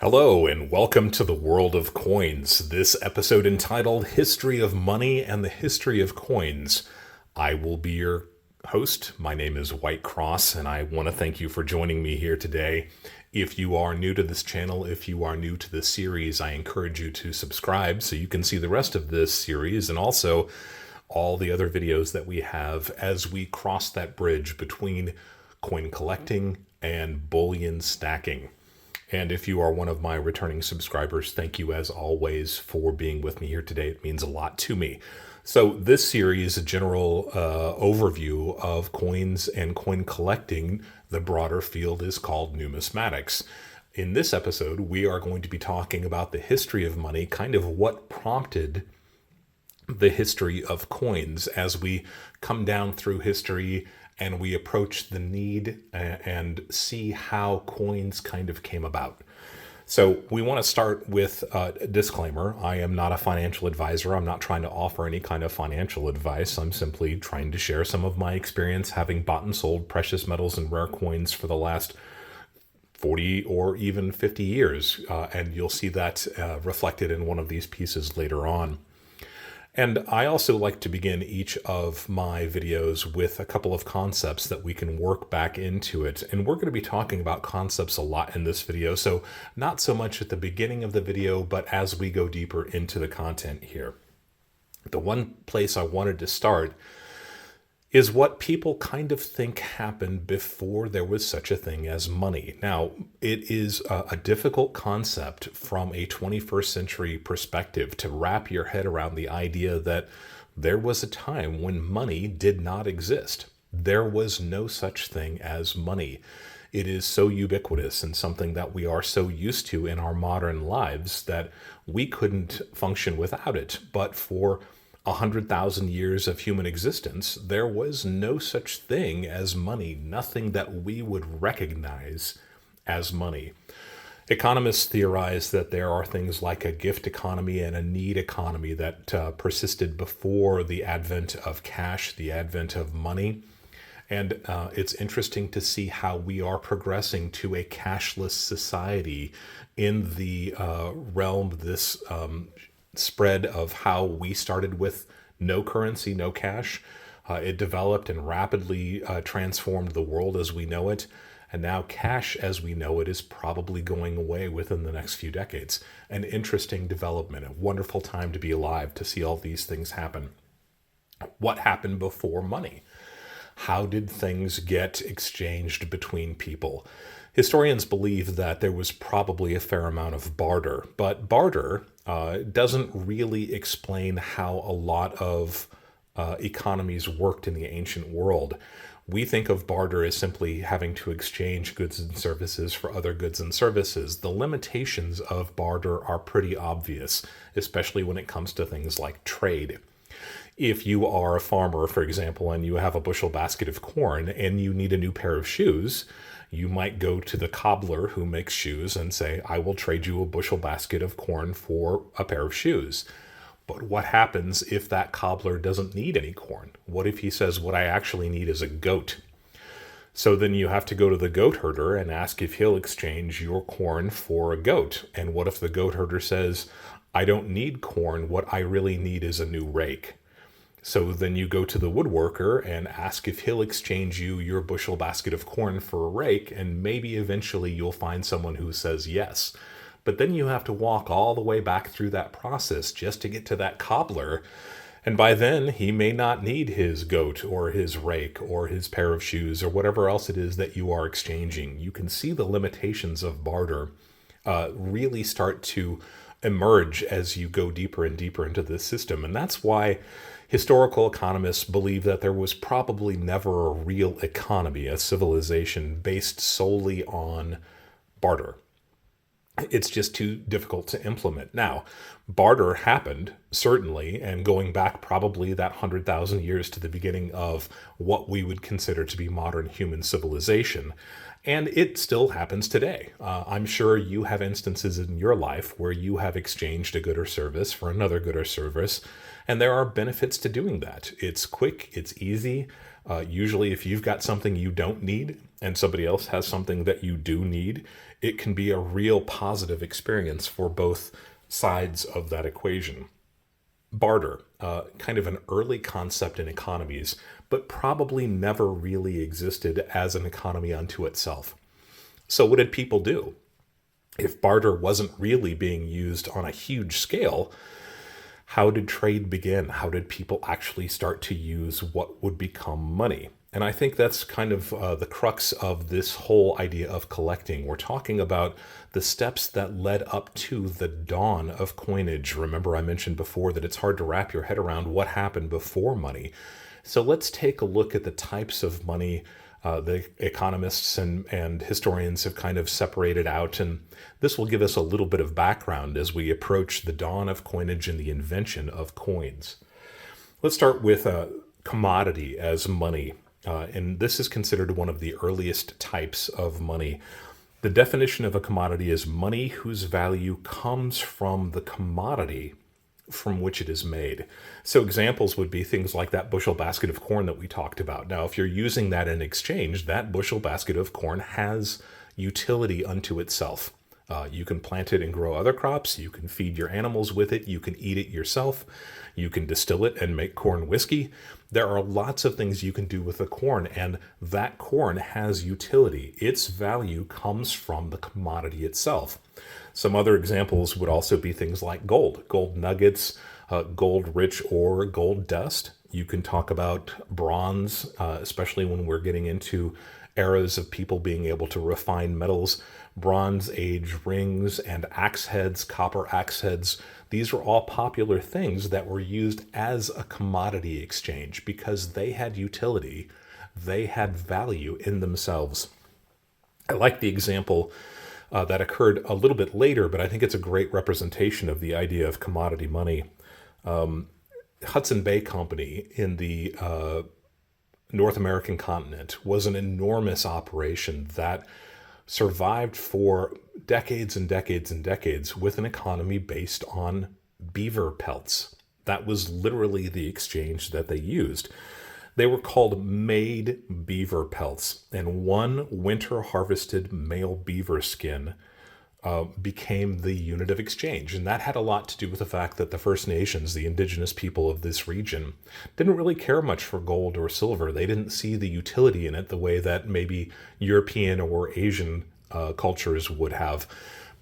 Hello, and welcome to the world of coins. This episode entitled History of Money and the History of Coins. I will be your host. My name is White Cross, and I want to thank you for joining me here today. If you are new to this channel, if you are new to this series, I encourage you to subscribe so you can see the rest of this series and also all the other videos that we have as we cross that bridge between coin collecting and bullion stacking. And if you are one of my returning subscribers, thank you as always for being with me here today. It means a lot to me. So this series, a general overview of coins and coin collecting, the broader field is called numismatics. In this episode, we are going to be talking about the history of money, kind of what prompted the history of coins as we come down through history and we approach the need and see how coins kind of came about. So we want to start with a disclaimer. I am not a financial advisor. I'm not trying to offer any kind of financial advice. I'm simply trying to share some of my experience having bought and sold precious metals and rare coins for the last 40 or even 50 years. And you'll see that reflected in one of these pieces later on. And I also like to begin each of my videos with a couple of concepts that we can work back into it. And we're going to be talking about concepts a lot in this video. So not so much at the beginning of the video, but as we go deeper into the content here. The one place I wanted to start is what people kind of think happened before there was such a thing as money. Now, it is a difficult concept from a 21st century perspective to wrap your head around the idea that there was a time when money did not exist. There was no such thing as money. It is so ubiquitous and something that we are so used to in our modern lives that we couldn't function without it. But for 100,000 years of human existence, there was no such thing as money, nothing that we would recognize as money. Economists theorize that there are things like a gift economy and a need economy that persisted before the advent of cash, the advent of money. And it's interesting to see how we are progressing to a cashless society in the realm, this spread of how we started with no currency, no cash. It developed and rapidly transformed the world as we know it. And now cash as we know it is probably going away within the next few decades. An interesting development, a wonderful time to be alive to see all these things happen. What happened before money? How did things get exchanged between people? Historians believe that there was probably a fair amount of barter, but barter doesn't really explain how a lot of economies worked in the ancient world. We think of barter as simply having to exchange goods and services for other goods and services. The limitations of barter are pretty obvious, especially when it comes to things like trade. If you are a farmer, for example, and you have a bushel basket of corn and you need a new pair of shoes, you might go to the cobbler who makes shoes and say, I will trade you a bushel basket of corn for a pair of shoes. But what happens if that cobbler doesn't need any corn? What if he says, what I actually need is a goat? So then you have to go to the goat herder and ask if he'll exchange your corn for a goat. And what if the goat herder says, I don't need corn, what I really need is a new rake? So then you go to the woodworker and ask if he'll exchange you your bushel basket of corn for a rake, and maybe eventually you'll find someone who says yes. But then you have to walk all the way back through that process just to get to that cobbler, and by then he may not need his goat or his rake or his pair of shoes or whatever else it is that you are exchanging. You can see the limitations of barter really start to emerge as you go deeper and deeper into this system, and that's why historical economists believe that there was probably never a real economy, a civilization based solely on barter. It's just too difficult to implement. Now, barter happened, certainly, and going back probably that 100,000 years to the beginning of what we would consider to be modern human civilization. And it still happens today. I'm sure you have instances in your life where you have exchanged a good or service for another good or service, and there are benefits to doing that. It's quick, it's easy, Usually, if you've got something you don't need and somebody else has something that you do need, it can be a real positive experience for both sides of that equation. Barter, kind of an early concept in economies, but probably never really existed as an economy unto itself. So, what did people do? If barter wasn't really being used on a huge scale, how did trade begin? How did people actually start to use what would become money? And I think that's kind of the crux of this whole idea of collecting. We're talking about the steps that led up to the dawn of coinage. Remember, I mentioned before that it's hard to wrap your head around what happened before money. So let's take a look at the types of money the economists and historians have kind of separated out, and this will give us a little bit of background as we approach the dawn of coinage and the invention of coins. Let's start with a commodity as money, and this is considered one of the earliest types of money. The definition of a commodity is money whose value comes from the commodity from which it is made. So examples would be things like that bushel basket of corn that we talked about. Now, if you're using that in exchange, that bushel basket of corn has utility unto itself. You can plant it and grow other crops. You can feed your animals with it. You can eat it yourself. You can distill it and make corn whiskey. There are lots of things you can do with the corn, and that corn has utility. Its value comes from the commodity itself. Some other examples would also be things like gold nuggets, gold rich ore, gold dust. You can talk about bronze, especially when we're getting into eras of people being able to refine metals. Bronze Age rings and axe heads, copper axe heads. These were all popular things that were used as a commodity exchange because they had utility. They had value in themselves. I like the example that occurred a little bit later, but I think it's a great representation of the idea of commodity money. Hudson Bay Company in the North American continent was an enormous operation that survived for decades and decades and decades with an economy based on beaver pelts. That was literally the exchange that they used. They were called made beaver pelts, and one winter harvested male beaver skin became the unit of exchange. And that had a lot to do with the fact that the First Nations, the indigenous people of this region, didn't really care much for gold or silver. They didn't see the utility in it the way that maybe European or Asian cultures would have.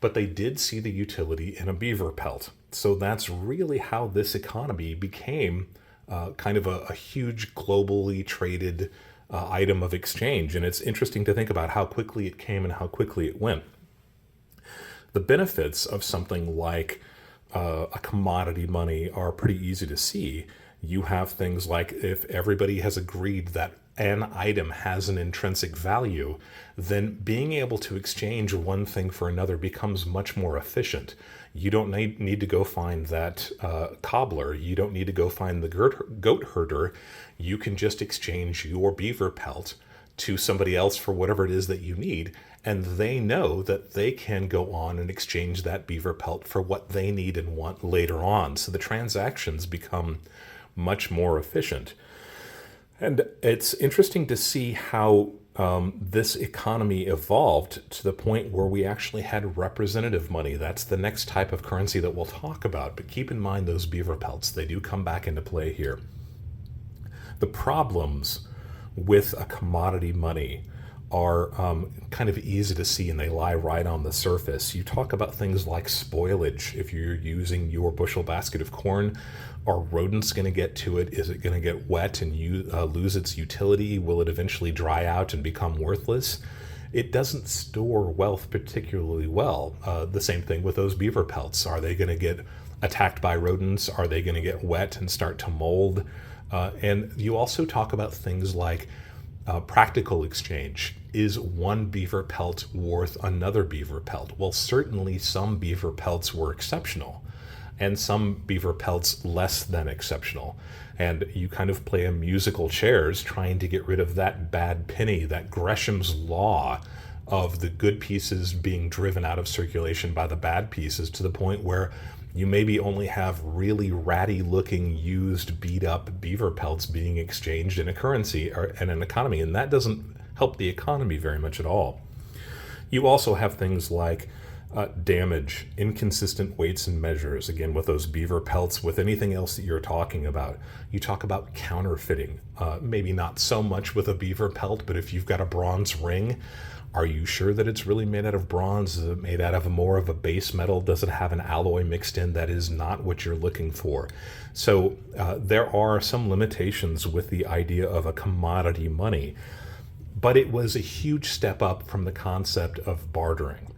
But they did see the utility in a beaver pelt. So that's really how this economy became kind of a huge globally traded item of exchange. And it's interesting to think about how quickly it came and how quickly it went. The benefits of something like a commodity money are pretty easy to see. You have things like if everybody has agreed that an item has an intrinsic value, then being able to exchange one thing for another becomes much more efficient. You don't need to go find that cobbler. You don't need to go find the goat herder. You can just exchange your beaver pelt to somebody else for whatever it is that you need, and they know that they can go on and exchange that beaver pelt for what they need and want later on. So the transactions become much more efficient. And it's interesting to see how this economy evolved to the point where we actually had representative money. That's the next type of currency that we'll talk about. But keep in mind those beaver pelts. They do come back into play here. The problems with a commodity money are kind of easy to see, and they lie right on the surface. You talk about things like spoilage. If you're using your bushel basket of corn, are rodents going to get to it? Is it going to get wet and lose its utility? Will it eventually dry out and become worthless? It doesn't store wealth particularly well. The same thing with those beaver pelts. Are they going to get attacked by rodents? Are they going to get wet and start to mold? And you also talk about things like practical exchange. Is one beaver pelt worth another beaver pelt? Well, certainly some beaver pelts were exceptional, and some beaver pelts less than exceptional. And you kind of play a musical chairs trying to get rid of that bad penny, that Gresham's law of the good pieces being driven out of circulation by the bad pieces, to the point where you maybe only have really ratty looking used beat up beaver pelts being exchanged in a currency or in an economy, and that doesn't help the economy very much at all. You also have things like damage, inconsistent weights and measures, again with those beaver pelts, with anything else that you're talking about. You talk about counterfeiting, maybe not so much with a beaver pelt, but if you've got a bronze ring, are you sure that it's really made out of bronze? Is it made out of more of a base metal? Does it have an alloy mixed in that is not what you're looking for? So there are some limitations with the idea of a commodity money, but it was a huge step up from the concept of bartering.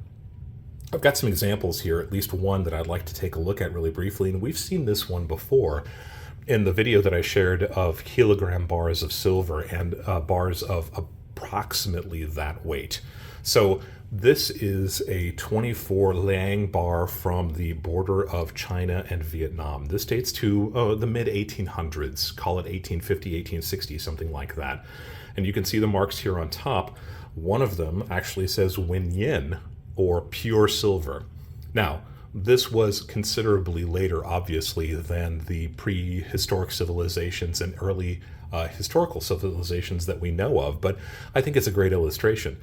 I've got some examples here, at least one that I'd like to take a look at really briefly, and we've seen this one before in the video that I shared of kilogram bars of silver and bars of approximately that weight. So this is a 24 liang bar from the border of China and Vietnam. This dates to the mid 1800s, call it 1850, 1860, something like that. And you can see the marks here on top. One of them actually says Wen Yin, or pure silver. Now, this was considerably later, obviously, than the prehistoric civilizations and early historical civilizations that we know of, but I think it's a great illustration.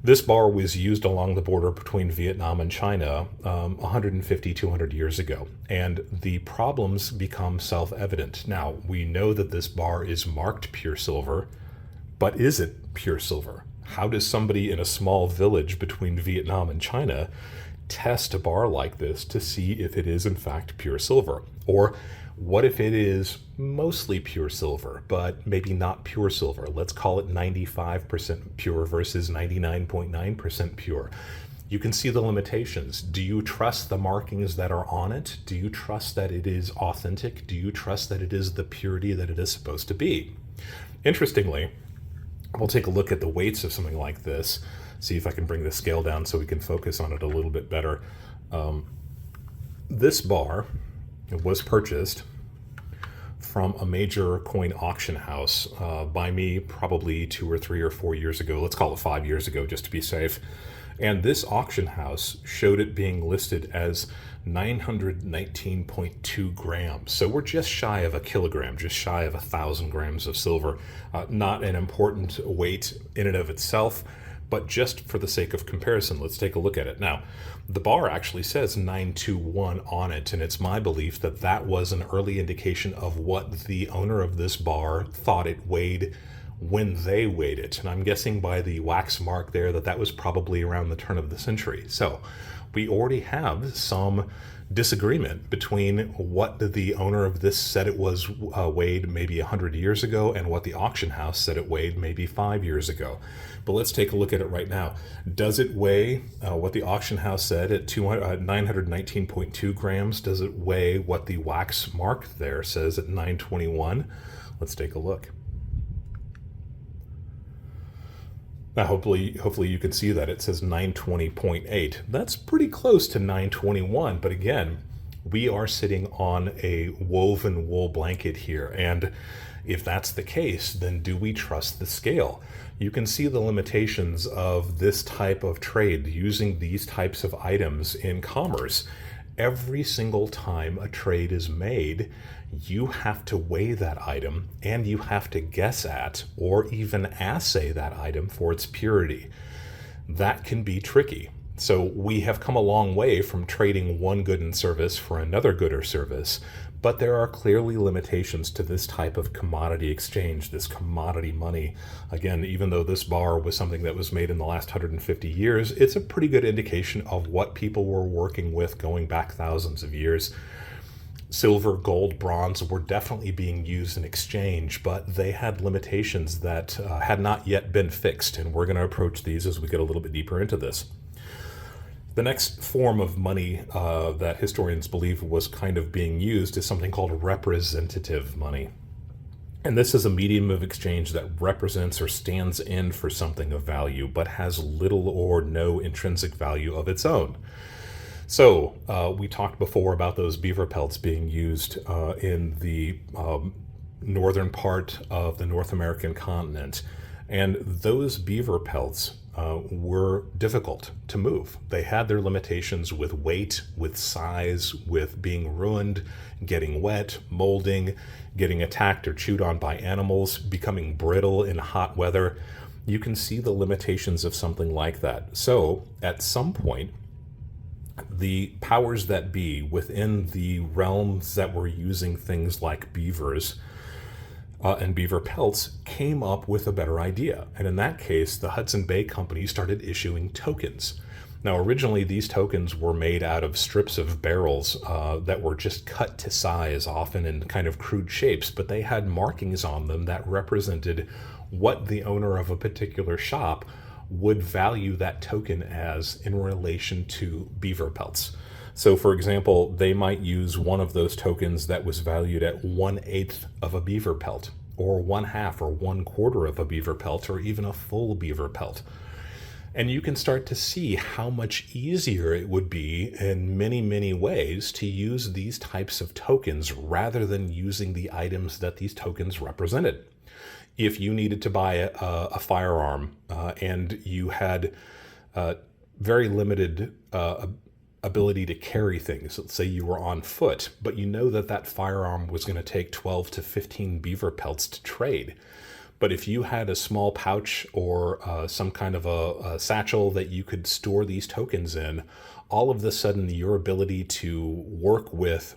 This bar was used along the border between Vietnam and China 150, 200 years ago, and the problems become self-evident. Now, we know that this bar is marked pure silver, but is it pure silver? How does somebody in a small village between Vietnam and China test a bar like this to see if it is in fact pure silver? Or what if it is mostly pure silver, but maybe not pure silver? Let's call it 95% pure versus 99.9% pure. You can see the limitations. Do you trust the markings that are on it? Do you trust that it is authentic? Do you trust that it is the purity that it is supposed to be? Interestingly, we'll take a look at the weights of something like this, see if I can bring the scale down so we can focus on it a little bit better. This bar was purchased from a major coin auction house by me probably 2 or 3 or 4 years ago. Let's call it 5 years ago just to be safe. And this auction house showed it being listed as 919.2 grams. So we're just shy of a kilogram, just shy of 1,000 grams of silver. Not an important weight in and of itself, but just for the sake of comparison, let's take a look at it. Now, the bar actually says 921 on it, and it's my belief that that was an early indication of what the owner of this bar thought it weighed when they weighed it. And I'm guessing by the wax mark there that that was probably around the turn of the century. So we already have some disagreement between what the owner of this said it was weighed maybe 100 years ago and what the auction house said it weighed maybe 5 years ago. But let's take a look at it right now. Does it weigh what the auction house said at 919.2 grams? Does it weigh what the wax mark there says at 921? Let's take a look. Now, hopefully you can see that it says 920.8. That's pretty close to 921, but again, we are sitting on a woven wool blanket here, and if that's the case, then do we trust the scale? You can see the limitations of this type of trade using these types of items in commerce. Every single time a trade is made, you have to weigh that item and you have to guess at or even assay that item for its purity. That can be tricky. So we have come a long way from trading one good and service for another good or service, but there are clearly limitations to this type of commodity exchange, this commodity money. Again, even though this bar was something that was made in the last 150 years, it's a pretty good indication of what people were working with going back thousands of years. Silver, gold, bronze were definitely being used in exchange, but they had limitations that had not yet been fixed, and we're going to approach these as we get a little bit deeper into this. The next form of money that historians believe was kind of being used is something called representative money. And this is a medium of exchange that represents or stands in for something of value, but has little or no intrinsic value of its own. So we talked before about those beaver pelts being used in the northern part of the North American continent. And those beaver pelts were difficult to move. They had their limitations with weight, with size, with being ruined, getting wet, molding, getting attacked or chewed on by animals, becoming brittle in hot weather. You can see the limitations of something like that. So at some point, the powers that be within the realms that were using things like beavers and beaver pelts came up with a better idea. And in that case, the Hudson Bay Company started issuing tokens. Now, originally, these tokens were made out of strips of barrels that were just cut to size, often in kind of crude shapes, but they had markings on them that represented what the owner of a particular shop would value that token as in relation to beaver pelts. So, for example, they might use one of those tokens that was valued at 1/8 of a beaver pelt, or 1/2 or 1/4 of a beaver pelt, or even a full beaver pelt. And you can start to see how much easier it would be in many, many ways to use these types of tokens rather than using the items that these tokens represented. If you needed to buy a firearm and you had very limited ability to carry things, let's say you were on foot, but you know that that firearm was going to take 12 to 15 beaver pelts to trade. But if you had a small pouch or some kind of a satchel that you could store these tokens in, all of a sudden your ability to work with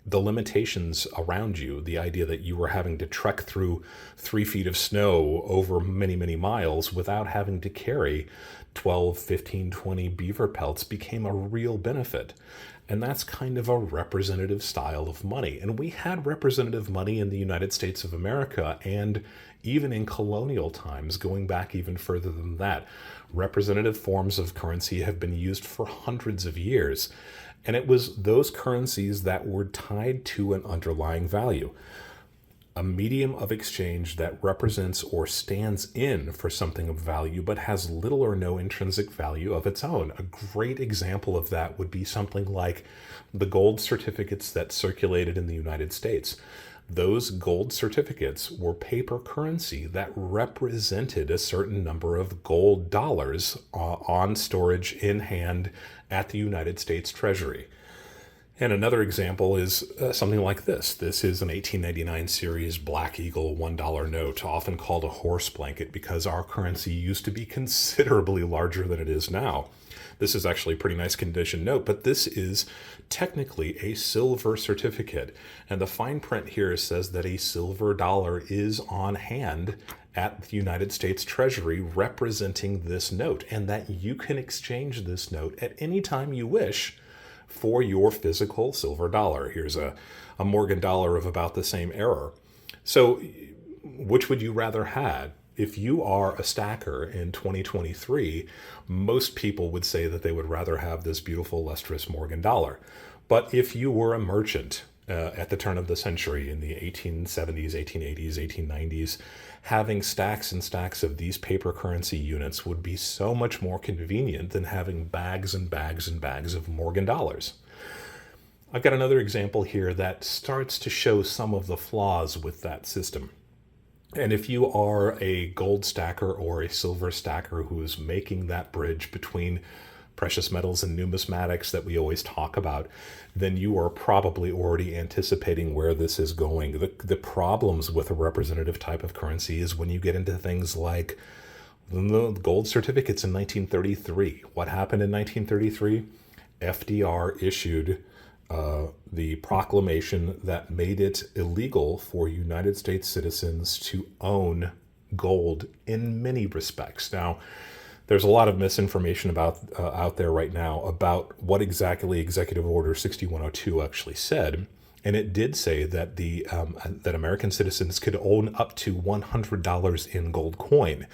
the limitations around you, the idea that you were having to trek through 3 feet of snow over many, many miles without having to carry 12, 15, 20 beaver pelts became a real benefit. And that's kind of a representative style of money. And we had representative money in the United States of America and even in colonial times, going back even further than that. Representative forms of currency have been used for hundreds of years. And it was those currencies that were tied to an underlying value, a medium of exchange that represents or stands in for something of value, but has little or no intrinsic value of its own. A great example of that would be something like the gold certificates that circulated in the United States. Those gold certificates were paper currency that represented a certain number of gold dollars on storage in hand at the United States Treasury. And another example is something like this. This is an 1899 series Black Eagle $1 note, often called a horse blanket because our currency used to be considerably larger than it is now. This is actually a pretty nice condition note, but this is technically a silver certificate. And the fine print here says that a silver dollar is on hand at the United States Treasury representing this note, and that you can exchange this note at any time you wish for your physical silver dollar. Here's a Morgan dollar of about the same era. So which would you rather have? If you are a stacker in 2023, most people would say that they would rather have this beautiful, lustrous Morgan dollar. But if you were a merchant at the turn of the century in the 1870s, 1880s, 1890s, having stacks and stacks of these paper currency units would be so much more convenient than having bags and bags and bags of Morgan dollars. I've got another example here that starts to show some of the flaws with that system. And if you are a gold stacker or a silver stacker who is making that bridge between precious metals and numismatics that we always talk about, then you are probably already anticipating where this is going. The problems with a representative type of currency is when you get into things like the gold certificates in 1933. What happened in 1933? FDR issued the proclamation that made it illegal for United States citizens to own gold in many respects. Now, there's a lot of misinformation about out there right now about what exactly Executive Order 6102 actually said, and it did say that that American citizens could own up to $100 in gold coin.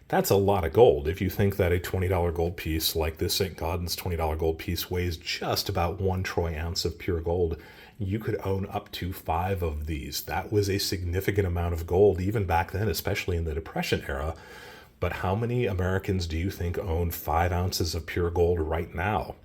That's a lot of gold. If you think that a $20 gold piece like this St. Gaudens $20 gold piece weighs just about 1 troy ounce of pure gold, you could own up to 5 of these. That was a significant amount of gold even back then, especially in the Depression era. But how many Americans do you think own 5 ounces of pure gold right now?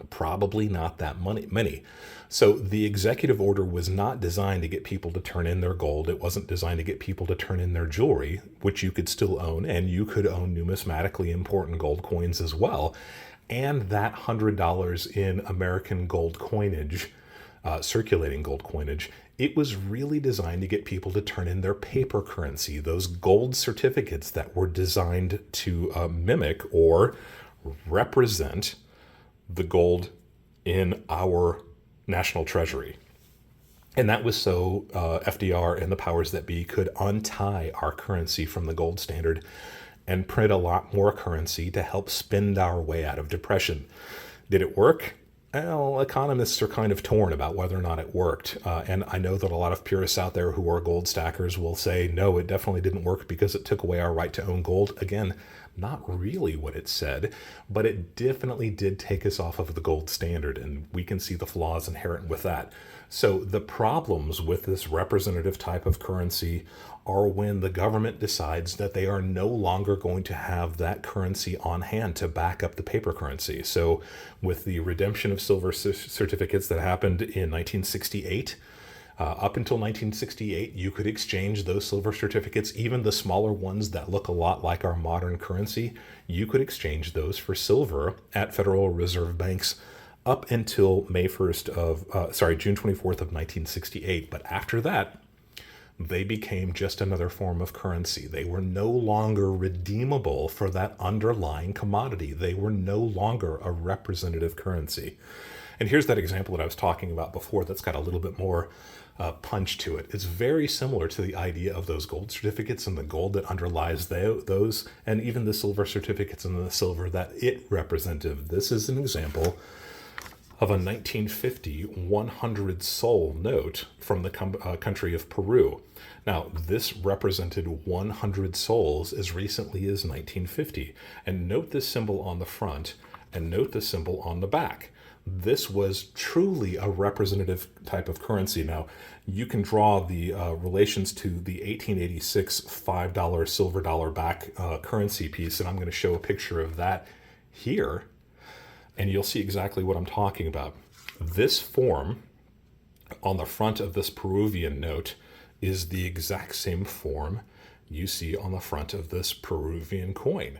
Probably not that many. So the executive order was not designed to get people to turn in their gold. It wasn't designed to get people to turn in their jewelry, which you could still own, and you could own numismatically important gold coins as well. And that $100 in American gold coinage, circulating gold coinage, it was really designed to get people to turn in their paper currency, those gold certificates that were designed to mimic or represent the gold in our national treasury. And that was so FDR and the powers that be could untie our currency from the gold standard and print a lot more currency to help spend our way out of depression. Did it work? Well, economists are kind of torn about whether or not it worked. And I know that a lot of purists out there who are gold stackers will say, no, it definitely didn't work because it took away our right to own gold. Again, not really what it said, but it definitely did take us off of the gold standard, and we can see the flaws inherent with that. So the problems with this representative type of currency are when the government decides that they are no longer going to have that currency on hand to back up the paper currency. So with the redemption of silver certificates that happened in 1968, up until 1968, you could exchange those silver certificates, even the smaller ones that look a lot like our modern currency. You could exchange those for silver at Federal Reserve banks up until June 24th of 1968. But after that, they became just another form of currency. They were no longer redeemable for that underlying commodity. They were no longer a representative currency. And here's that example that I was talking about before that's got a little bit more punch to it. It's very similar to the idea of those gold certificates and the gold that underlies those, and even the silver certificates and the silver that it represented. This is an example of a 1950 100 sol note from the country of Peru. Now, this represented 100 sols as recently as 1950. And note this symbol on the front and note the symbol on the back. This was truly a representative type of currency. Now, you can draw the relations to the 1886 $5 silver dollar back currency piece, and I'm going to show a picture of that here, and you'll see exactly what I'm talking about. This form on the front of this Peruvian note is the exact same form you see on the front of this Peruvian coin.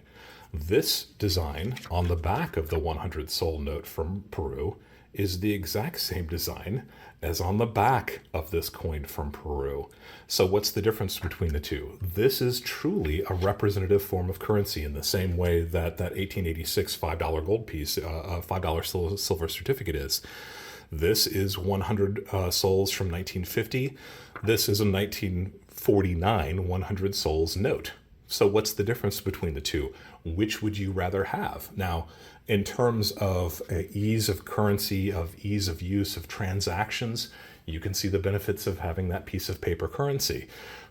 This design on the back of the 100 sol note from Peru is the exact same design as on the back of this coin from Peru. So what's the difference between the two? This is truly a representative form of currency in the same way that that 1886 $5 gold piece, $5 silver certificate is. This is 100 sols from 1950. This is a 1949 100 sols note. So what's the difference between the two? Which would you rather have? Now, in terms of ease of currency, of ease of use of transactions, you can see the benefits of having that piece of paper currency.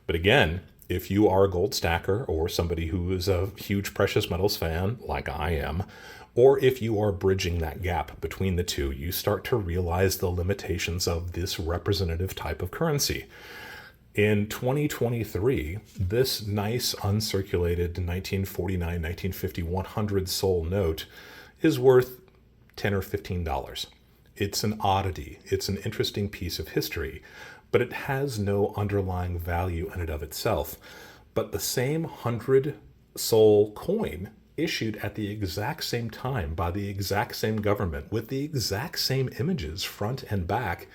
But again, if you are a gold stacker or somebody who is a huge precious metals fan, like I am, or if you are bridging that gap between the two, you start to realize the limitations of this representative type of currency. In 2023, this nice uncirculated 1949, 1950, 100 sol note is worth $10 or $15. It's an oddity. It's an interesting piece of history, but it has no underlying value in and of itself. But the same 100 sol coin issued at the exact same time by the exact same government with the exact same images front and back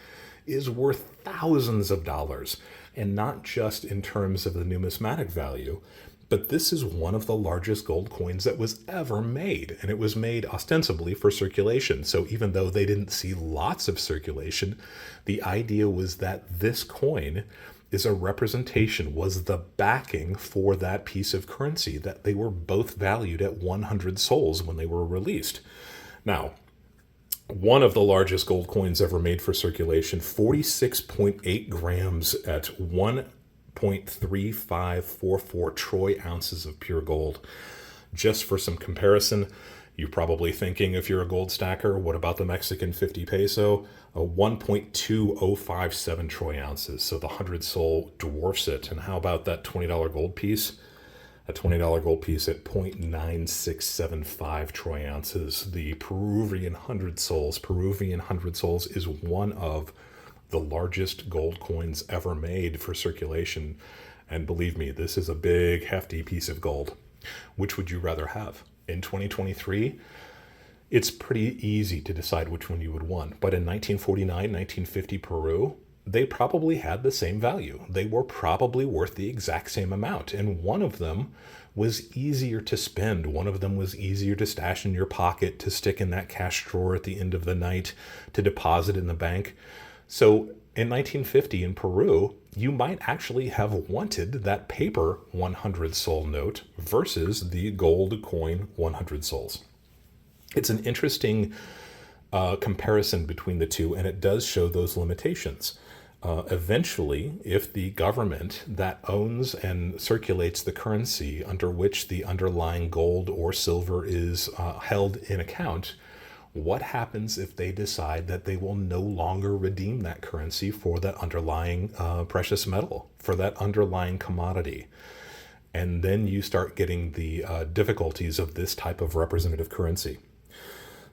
is worth thousands of dollars. And not just in terms of the numismatic value, but this is one of the largest gold coins that was ever made. And it was made ostensibly for circulation. So even though they didn't see lots of circulation, the idea was that this coin is a representation, was the backing for that piece of currency, that they were both valued at 100 sols when they were released. Now, one of the largest gold coins ever made for circulation, 46.8 grams at 1.3544 troy ounces of pure gold. Just for some comparison, you're probably thinking, if you're a gold stacker, what about the Mexican 50 peso? 1.2057 troy ounces. So the 100 sol dwarfs it. And how about that $20 gold piece? A $20 gold piece at 0.9675 troy ounces. The Peruvian 100 sols. Peruvian 100 sols is one of the largest gold coins ever made for circulation. And believe me, this is a big, hefty piece of gold. Which would you rather have? In 2023, it's pretty easy to decide which one you would want. But in 1949, 1950 Peru, they probably had the same value. They were probably worth the exact same amount. And one of them was easier to spend. One of them was easier to stash in your pocket, to stick in that cash drawer at the end of the night, to deposit in the bank. So in 1950 in Peru, you might actually have wanted that paper 100 sol note versus the gold coin 100 sols. It's an interesting comparison between the two, and it does show those limitations. Eventually, if the government that owns and circulates the currency under which the underlying gold or silver is held in account, what happens if they decide that they will no longer redeem that currency for that underlying precious metal, for that underlying commodity? And then you start getting the difficulties of this type of representative currency.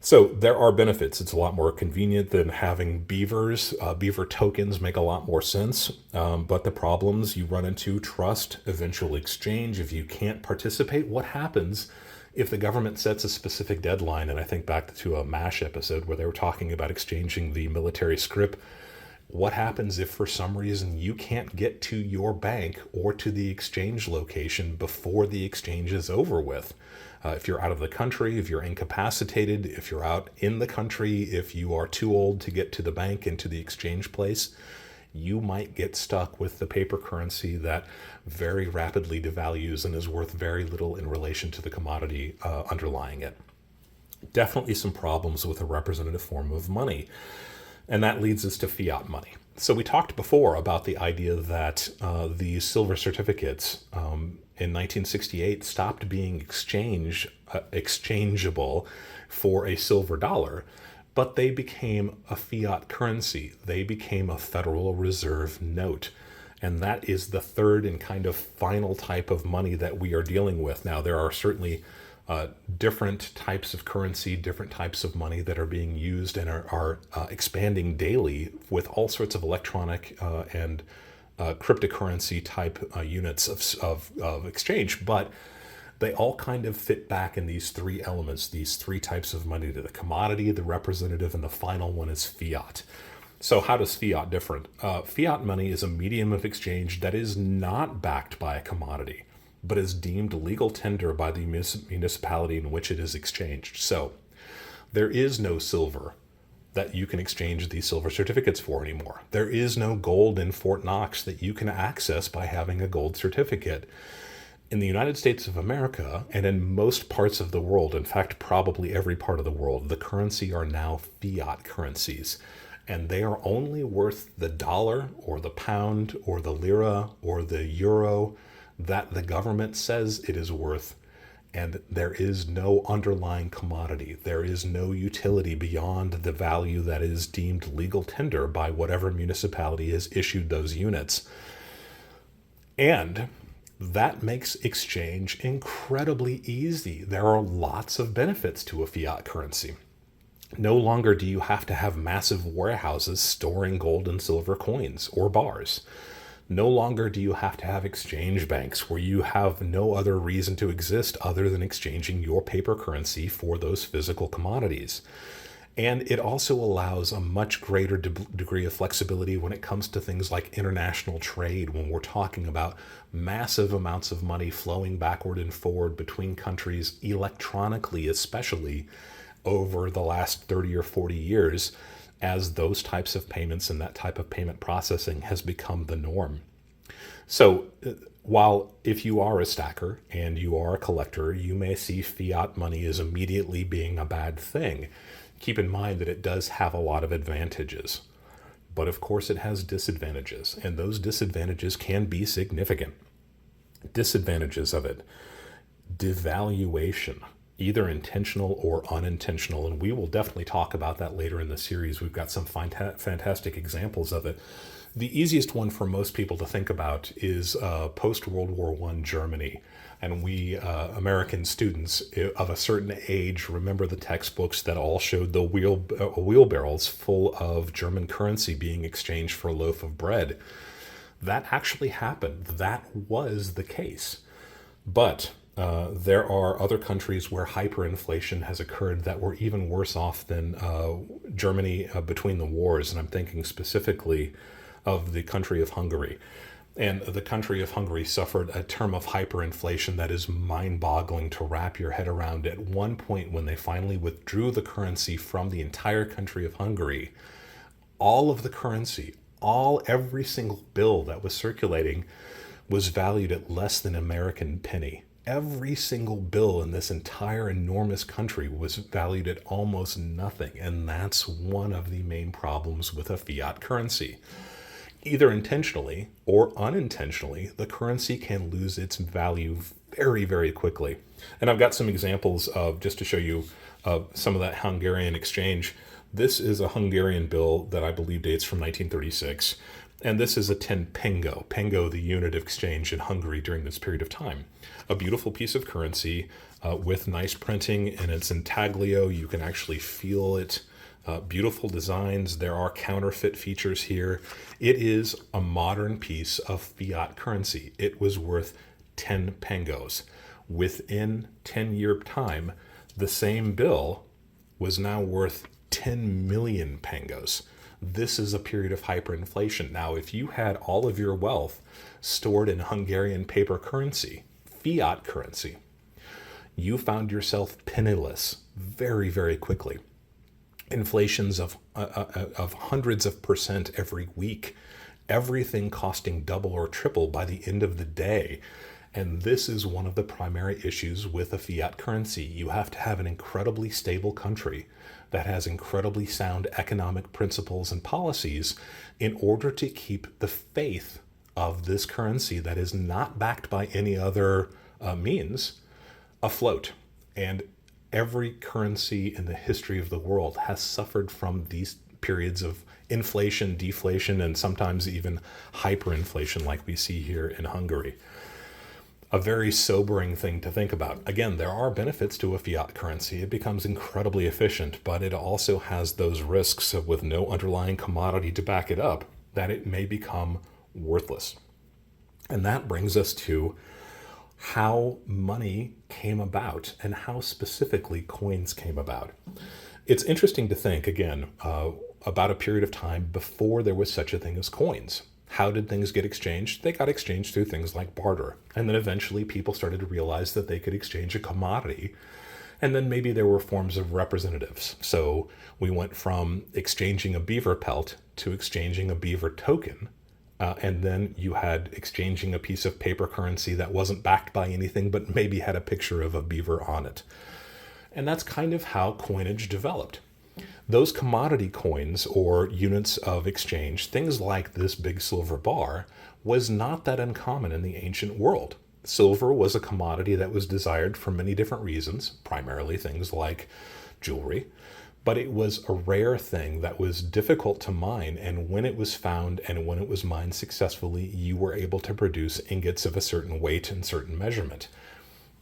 So there are benefits. It's a lot more convenient than having beavers. Beaver tokens make a lot more sense. But the problems you run into: trust, eventual exchange. If you can't participate, what happens if the government sets a specific deadline? And I think back to a MASH episode where they were talking about exchanging the military scrip. What happens if for some reason you can't get to your bank or to the exchange location before the exchange is over with? If you're out of the country, if you're incapacitated, if you're out in the country, if you are too old to get to the bank and to the exchange place, you might get stuck with the paper currency that very rapidly devalues and is worth very little in relation to the commodity underlying it. Definitely some problems with a representative form of money. And that leads us to fiat money. So we talked before about the idea that the silver certificates in 1968 stopped being exchangeable for a silver dollar, but they became a fiat currency. They became a Federal Reserve note. And that is the third and kind of final type of money that we are dealing with. Now, there are certainly different types of currency, different types of money that are being used and are expanding daily with all sorts of electronic and cryptocurrency type units of exchange, but they all kind of fit back in these three elements, these three types of money: the commodity, the representative, and the final one is fiat. So how does fiat differ? Fiat money is a medium of exchange that is not backed by a commodity, but is deemed legal tender by the municipality in which it is exchanged. So there is no silver that you can exchange these silver certificates for anymore. There is no gold in Fort Knox that you can access by having a gold certificate. In the United States of America, and in most parts of the world, in fact, probably every part of the world, the currency are now fiat currencies. And they are only worth the dollar or the pound or the lira or the euro that the government says it is worth. And there is no underlying commodity. There is no utility beyond the value that is deemed legal tender by whatever municipality has issued those units. And that makes exchange incredibly easy. There are lots of benefits to a fiat currency. No longer do you have to have massive warehouses storing gold and silver coins or bars. No longer do you have to have exchange banks where you have no other reason to exist other than exchanging your paper currency for those physical commodities. And it also allows a much greater degree of flexibility when it comes to things like international trade, when we're talking about massive amounts of money flowing backward and forward between countries electronically, especially over the last 30 or 40 years, as those types of payments and that type of payment processing has become the norm. So while if you are a stacker and you are a collector, you may see fiat money as immediately being a bad thing. Keep in mind that it does have a lot of advantages, but of course it has disadvantages, and those disadvantages can be significant. Disadvantages of it: devaluation. either intentional or unintentional. And we will definitely talk about that later in the series. We've got some fantastic examples of it. The easiest one for most people to think about is post-World War I Germany. And we American students of a certain age remember the textbooks that all showed the wheelbarrows full of German currency being exchanged for a loaf of bread. That actually happened. That was the case. But there are other countries where hyperinflation has occurred that were even worse off than Germany between the wars. And I'm thinking specifically of the country of Hungary. And the country of Hungary suffered a term of hyperinflation that is mind-boggling to wrap your head around. At one point, when they finally withdrew the currency from the entire country of Hungary, all of the currency, every single bill that was circulating was valued at less than an American penny. Every single bill in this entire enormous country was valued at almost nothing. And that's one of the main problems with a fiat currency. Either intentionally or unintentionally, the currency can lose its value very, very quickly. And I've got some examples of, just to show you some of that Hungarian exchange. This is a Hungarian bill that I believe dates from 1936. And this is a 10 pengo. Pengo, the unit of exchange in Hungary during this period of time. A beautiful piece of currency with nice printing, and it's intaglio. You can actually feel it. Beautiful designs. There are counterfeit features here. It is a modern piece of fiat currency. It was worth 10 pengos. Within 10-year time, the same bill was now worth 10 million pengos. This is a period of hyperinflation. Now, if you had all of your wealth stored in Hungarian paper currency, fiat currency, you found yourself penniless very, very quickly. Inflations of hundreds of percent every week, everything costing double or triple by the end of the day. And this is one of the primary issues with a fiat currency. You have to have an incredibly stable country that has incredibly sound economic principles and policies in order to keep the faith of this currency that is not backed by any other means afloat. And every currency in the history of the world has suffered from these periods of inflation, deflation, and sometimes even hyperinflation like we see here in Hungary. A very sobering thing to think about. Again, there are benefits to a fiat currency. It becomes incredibly efficient, but it also has those risks of, with no underlying commodity to back it up, that it may become worthless. And that brings us to how money came about and how specifically coins came about. It's interesting to think, again, about a period of time before there was such a thing as coins. How did things get exchanged? They got exchanged through things like barter. And then eventually people started to realize that they could exchange a commodity. And then maybe there were forms of representatives. So we went from exchanging a beaver pelt to exchanging a beaver token. And then you had exchanging a piece of paper currency that wasn't backed by anything, but maybe had a picture of a beaver on it. And that's kind of how coinage developed. Those commodity coins or units of exchange, things like this big silver bar, was not that uncommon in the ancient world. Silver was a commodity that was desired for many different reasons, primarily things like jewelry. But it was a rare thing that was difficult to mine, and when it was found and when it was mined successfully, you were able to produce ingots of a certain weight and certain measurement.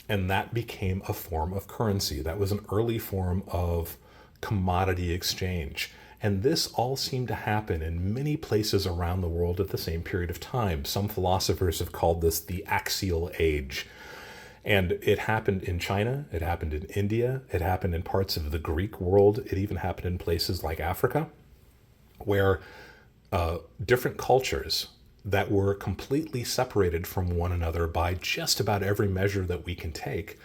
And that became a form of currency. That was an early form of commodity exchange. And this all seemed to happen in many places around the world at the same period of time. Some philosophers have called this the axial age. And it happened in China, it happened in India, it happened in parts of the Greek world, it even happened in places like Africa, where different cultures that were completely separated from one another by just about every measure that we can take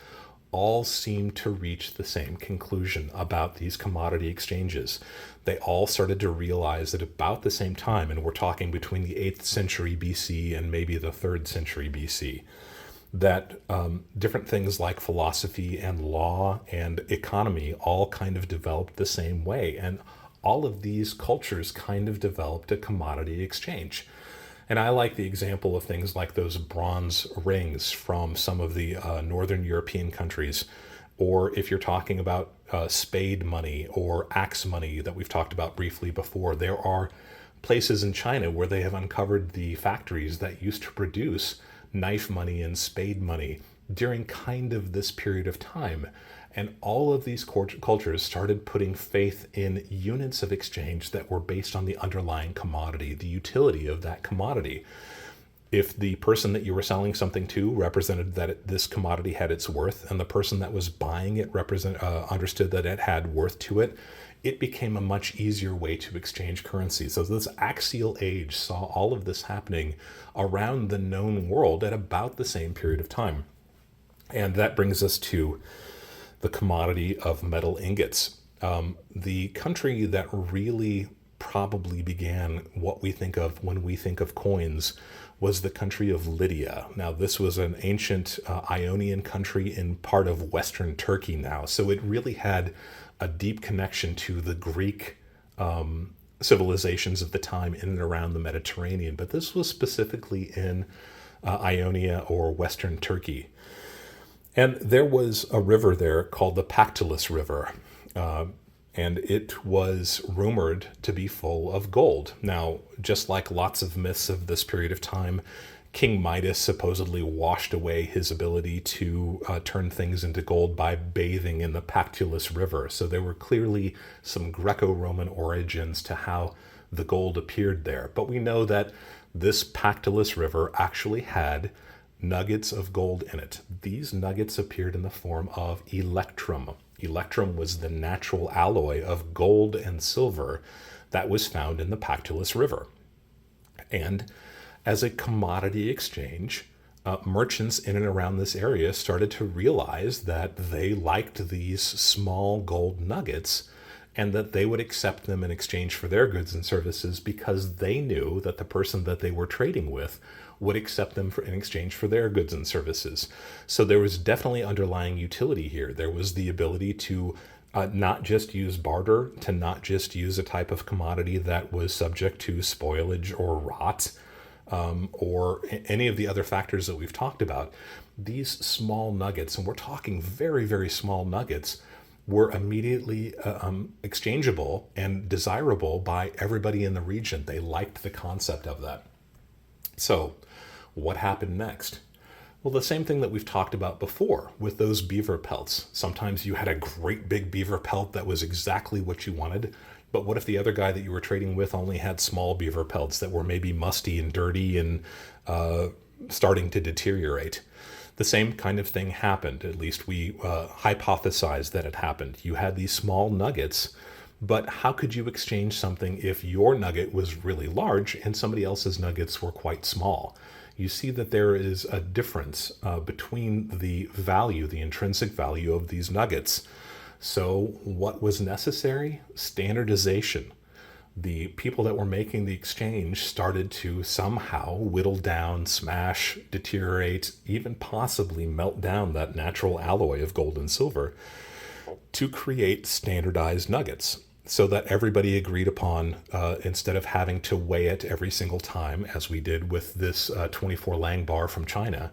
all seem to reach the same conclusion about these commodity exchanges. They all started to realize at about the same time, and we're talking between the 8th century BC and maybe the 3rd century BC, that different things like philosophy and law and economy all kind of developed the same way. And all of these cultures kind of developed a commodity exchange. And I like the example of things like those bronze rings from some of the northern European countries Or if you're talking about spade money or axe money that we've talked about briefly before, there are places in China where they have uncovered the factories that used to produce knife money and spade money during kind of this period of time. And all of these cultures started putting faith in units of exchange that were based on the underlying commodity, the utility of that commodity. If the person that you were selling something to represented that this commodity had its worth, and the person that was buying it understood that it had worth to it, it became a much easier way to exchange currency. So this axial age saw all of this happening around the known world at about the same period of time. And that brings us to the commodity of metal ingots. The country that really probably began what we think of when we think of coins was the country of Lydia. Now, this was an ancient Ionian country in part of Western Turkey now, so it really had a deep connection to the Greek civilizations of the time in and around the Mediterranean, but this was specifically in Ionia or Western Turkey. And there was a river there called the Pactolus River, and it was rumored to be full of gold. Now, just like lots of myths of this period of time, King Midas supposedly washed away his ability to turn things into gold by bathing in the Pactolus River. So there were clearly some Greco-Roman origins to how the gold appeared there. But we know that this Pactolus River actually had nuggets of gold in it. These nuggets appeared in the form of electrum. Electrum was the natural alloy of gold and silver that was found in the Pactolus River. And as a commodity exchange, merchants in and around this area started to realize that they liked these small gold nuggets and that they would accept them in exchange for their goods and services because they knew that the person that they were trading with would accept them in exchange for their goods and services. So there was definitely underlying utility here. There was the ability to not just use barter, to not just use a type of commodity that was subject to spoilage or rot, or any of the other factors that we've talked about. These small nuggets, and we're talking very, very small nuggets, were immediately exchangeable and desirable by everybody in the region. They liked the concept of that. So what happened next? Well, the same thing that we've talked about before with those beaver pelts. Sometimes you had a great big beaver pelt that was exactly what you wanted, but what if the other guy that you were trading with only had small beaver pelts that were maybe musty and dirty and starting to deteriorate? The same kind of thing happened. At least we hypothesized that it happened. You had these small nuggets, but how could you exchange something if your nugget was really large and somebody else's nuggets were quite small? You see that there is a difference between the value, the intrinsic value of these nuggets. So what was necessary? Standardization. The people that were making the exchange started to somehow whittle down, smash, deteriorate, even possibly melt down that natural alloy of gold and silver to create standardized nuggets so that everybody agreed upon, instead of having to weigh it every single time, as we did with this 24 Lang bar from China.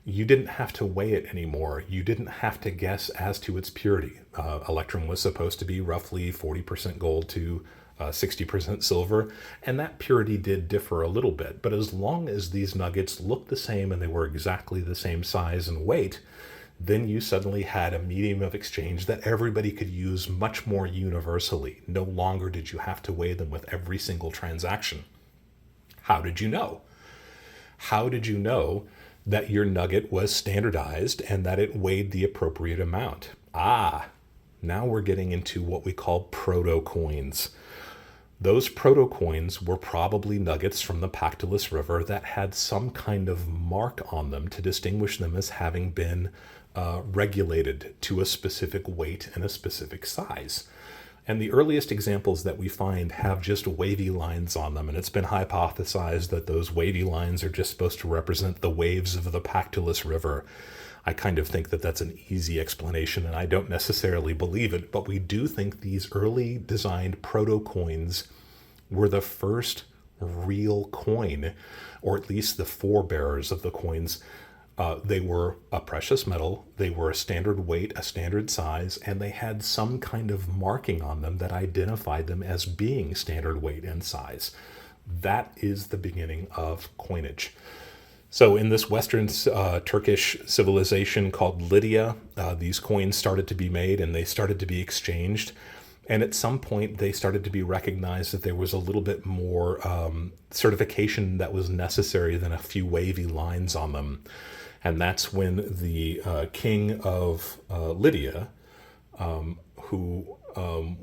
You didn't have to weigh it anymore. You didn't have to guess as to its purity. Electrum was supposed to be roughly 40% gold to 60% silver, and that purity did differ a little bit. But as long as these nuggets looked the same and they were exactly the same size and weight, then you suddenly had a medium of exchange that everybody could use much more universally. No longer did you have to weigh them with every single transaction. How did you know? How did you know that your nugget was standardized and that it weighed the appropriate amount? Now we're getting into what we call proto-coins. Those proto-coins were probably nuggets from the Pactolus River that had some kind of mark on them to distinguish them as having been regulated to a specific weight and a specific size. And the earliest examples that we find have just wavy lines on them, and it's been hypothesized that those wavy lines are just supposed to represent the waves of the Pactolus River. I kind of think that that's an easy explanation, and I don't necessarily believe it, but we do think these early designed proto-coins were the first real coin, or at least the forebearers of the coins, They were a precious metal, they were a standard weight, a standard size, and they had some kind of marking on them that identified them as being standard weight and size. That is the beginning of coinage. So in this Western Turkish civilization called Lydia, these coins started to be made and they started to be exchanged. And at some point, they started to be recognized that there was a little bit more certification that was necessary than a few wavy lines on them. And that's when the King of Lydia, who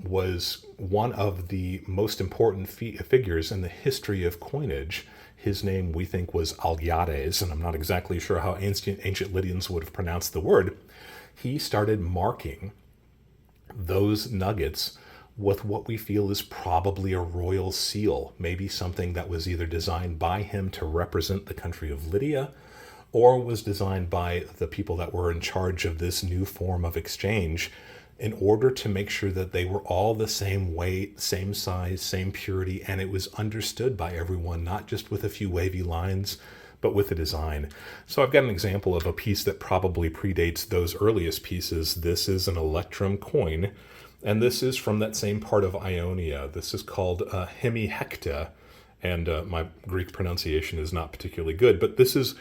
was one of the most important figures in the history of coinage. His name, we think, was Alyattes, and I'm not exactly sure how ancient Lydians would have pronounced the word. He started marking those nuggets with what we feel is probably a royal seal, maybe something that was either designed by him to represent the country of Lydia, or was designed by the people that were in charge of this new form of exchange in order to make sure that they were all the same weight, same size, same purity, and it was understood by everyone, not just with a few wavy lines, but with a design. So I've got an example of a piece that probably predates those earliest pieces. This is an electrum coin, and this is from that same part of Ionia. This is called hemihekta, and my Greek pronunciation is not particularly good, but this is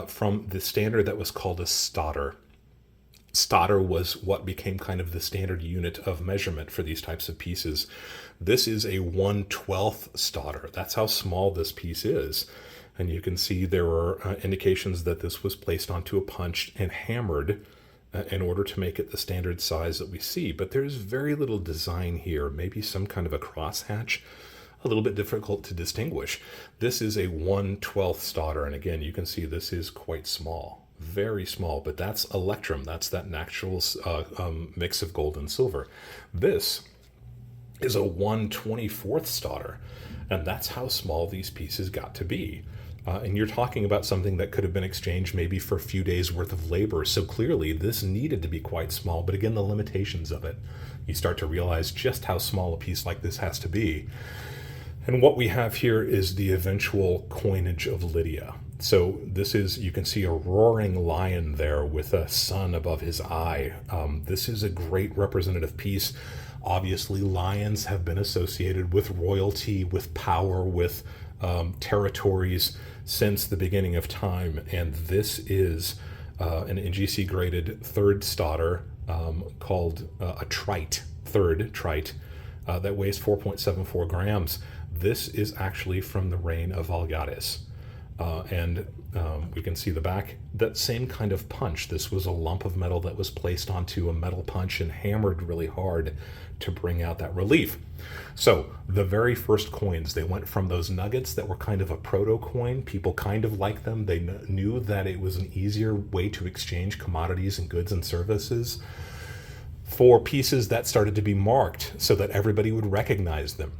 from the standard that was called a stater. Stater was what became kind of the standard unit of measurement for these types of pieces. This is a 1/12 stater. That's how small this piece is. And you can see there are indications that this was placed onto a punch and hammered in order to make it the standard size that we see. But there's very little design here, maybe some kind of a crosshatch, a little bit difficult to distinguish. This is a 1/12 stater, and again, you can see this is quite small. Very small, but that's electrum. That's that natural mix of gold and silver. This is a 1/24 stater, and that's how small these pieces got to be. And you're talking about something that could have been exchanged maybe for a few days worth of labor. So clearly this needed to be quite small, but again, the limitations of it. You start to realize just how small a piece like this has to be. And what we have here is the eventual coinage of Lydia. So this is, you can see a roaring lion there with a sun above his eye. This is a great representative piece. Obviously, lions have been associated with royalty, with power, with territories since the beginning of time. And this is an NGC graded third stater called a trite, third trite, that weighs 4.74 grams. This is actually from the reign of Alyattes. And we can see the back, that same kind of punch. This was a lump of metal that was placed onto a metal punch and hammered really hard to bring out that relief. So the very first coins, they went from those nuggets that were kind of a proto-coin. People kind of liked them. They knew that it was an easier way to exchange commodities and goods and services, for pieces that started to be marked so that everybody would recognize them,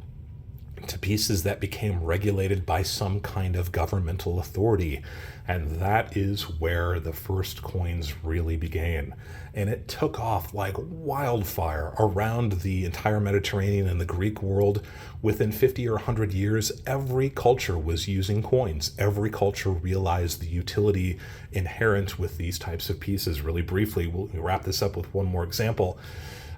to pieces that became regulated by some kind of governmental authority. And that is where the first coins really began. And it took off like wildfire around the entire Mediterranean and the Greek world. Within 50 or 100 years, every culture was using coins. Every culture realized the utility inherent with these types of pieces. Really briefly, we'll wrap this up with one more example.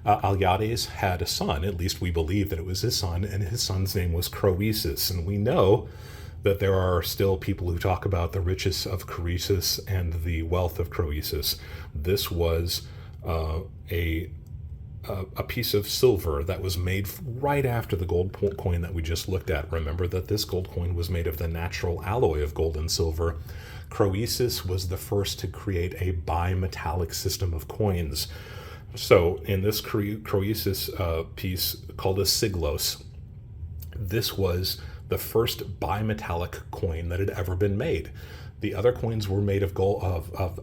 Alyattes had a son, at least we believe that it was his son, and his son's name was Croesus. And we know that there are still people who talk about the riches of Croesus and the wealth of Croesus. This was a piece of silver that was made right after the gold coin that we just looked at. Remember that this gold coin was made of the natural alloy of gold and silver. Croesus was the first to create a bimetallic system of coins. So in this Croesus piece called a siglos, this was the first bimetallic coin that had ever been made. The other coins were made of gold, of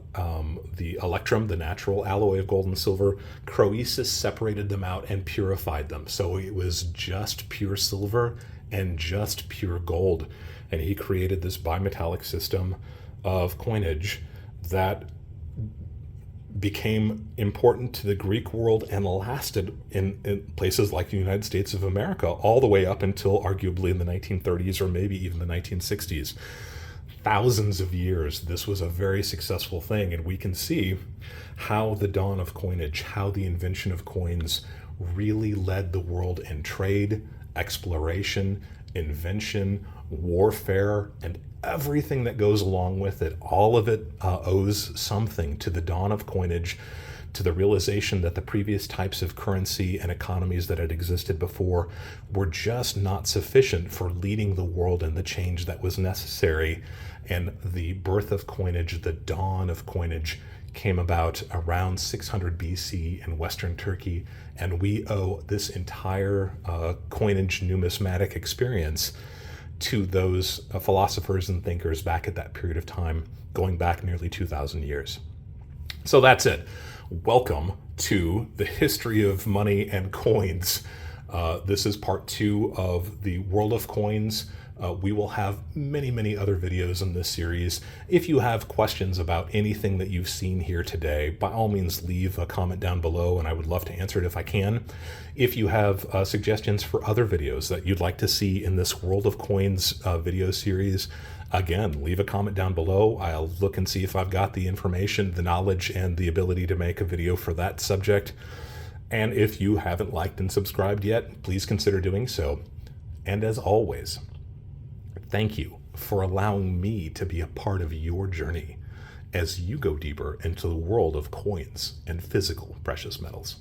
the electrum, the natural alloy of gold and silver. Croesus separated them out and purified them. So it was just pure silver and just pure gold. And he created this bimetallic system of coinage that became important to the Greek world and lasted in places like the United States of America all the way up until arguably in the 1930s or maybe even the 1960s. thousands of years, this was a very successful thing, and we can see how the dawn of coinage, how the invention of coins really led the world in trade, exploration, invention, warfare, and everything that goes along with it. All of it owes something to the dawn of coinage, to the realization that the previous types of currency and economies that had existed before were just not sufficient for leading the world in the change that was necessary. And the birth of coinage, the dawn of coinage, came about around 600 BC in Western Turkey, and we owe this entire coinage numismatic experience to those philosophers and thinkers back at that period of time, going back nearly 2,000 years. So that's it. Welcome to the history of money and coins. This is part 2 of the world of coins. We will have many, many other videos in this series. If you have questions about anything that you've seen here today, by all means leave a comment down below and I would love to answer it if I can. If you have suggestions for other videos that you'd like to see in this World of Coins video series, again, leave a comment down below. I'll look and see if I've got the information, the knowledge, and the ability to make a video for that subject. And if you haven't liked and subscribed yet, please consider doing so. And as always, thank you for allowing me to be a part of your journey as you go deeper into the world of coins and physical precious metals.